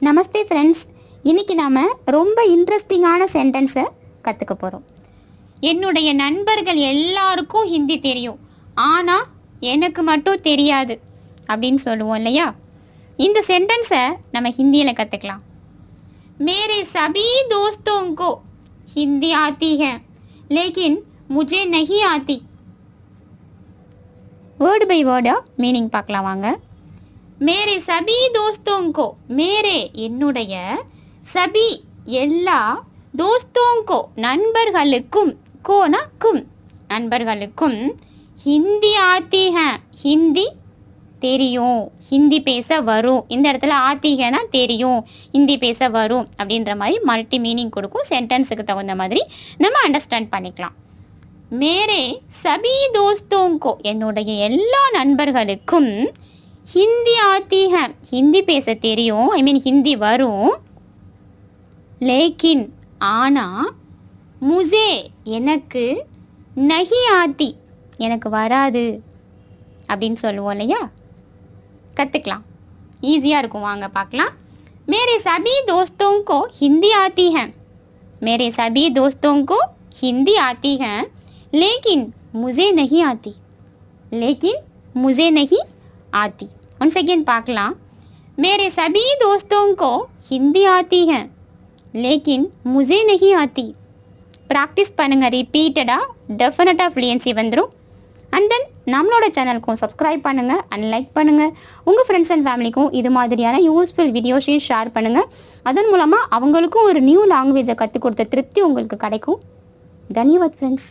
நமஸ்தே friends, இன்னைக்கு நாம் ரொம்ப இன்ட்ரெஸ்டிங்கான சென்டென்ஸை கற்றுக்க போகிறோம். என்னுடைய நண்பர்கள் எல்லாருக்கும் ஹிந்தி தெரியும், ஆனால் எனக்கு மட்டும் தெரியாது அப்படின்னு சொல்லுவோம் இல்லையா? இந்த சென்டென்ஸை நம்ம ஹிந்தியில் கற்றுக்கலாம். மேரே சபீ தோஸ்தோங்கோ ஹிந்தி ஆத்தி है लेकिन मुझे नहीं आती. வேர்டு பை வேர்டாக மீனிங் பார்க்கலாம் வாங்க. மேரே சபி தோஸ்தோங்கோ, மேரே என்னுடைய, சபி எல்லா, தோஸ்தோங்கோ நண்பர்களுக்கும், கோனா கும் நண்பர்களுக்கும், ஹிந்தி ஆத்தி ஹே ஹிந்தி தெரியும், ஹிந்தி பேச வரும். இந்த இடத்துல ஆத்திகனா தெரியும், ஹிந்தி பேச வரும் அப்படின்ற மாதிரி மல்டி மீனிங் கொடுக்கும். சென்டென்ஸுக்கு தகுந்த மாதிரி நம்ம அண்டர்ஸ்டாண்ட் பண்ணிக்கலாம். மேரே சபி தோஸ்தோங்கோ என்னுடைய எல்லா நண்பர்களுக்கும் ஹிந்தி ஆத்தி ஹே ஹிந்தி பேச தெரியும், ஹிந்தி வரும். லேக்கின் ஆனால், முசே எனக்கு, நஹி ஆத்தி எனக்கு வராது அப்படின்னு சொல்லுவோம் இல்லையா? கற்றுக்கலாம், ஈஸியாக இருக்கும். வாங்க பார்க்கலாம். மேரே சபி தோஸ்தோங்கோ ஹிந்தி ஆத்தி ஹே, மேரே சபி தோஸ்தோங்கோ ஹிந்தி ஆத்தி ஹே लेकिन मुझे नहीं आती, लेकिन मुझे नहीं आती. ஒன் செகண்ட் பார்க்கலாம். मेरे सभी दोस्तों को हिंदी आती है लेकिन मुझे नहीं आती. ப்ராக்டிஸ் பண்ணுங்கள் ரிப்பீட்டடாக, டெஃபினட்டாக ஃப்ளூயன்சி வந்துடும். அண்ட் தென் நம்மளோட சேனலுக்கும் சப்ஸ்கிரைப் பண்ணுங்கள் அண்ட் லைக் பண்ணுங்கள். உங்கள் ஃப்ரெண்ட்ஸ் அண்ட் ஃபேமிலிக்கும் இது மாதிரியான யூஸ்ஃபுல் வீடியோஸையும் ஷேர் பண்ணுங்கள். அதன் மூலமாக அவங்களுக்கும் ஒரு நியூ லாங்குவேஜை கற்றுக் கொடுத்த திருப்தி உங்களுக்கு கிடைக்கும். தன்யவாத் ஃப்ரெண்ட்ஸ்.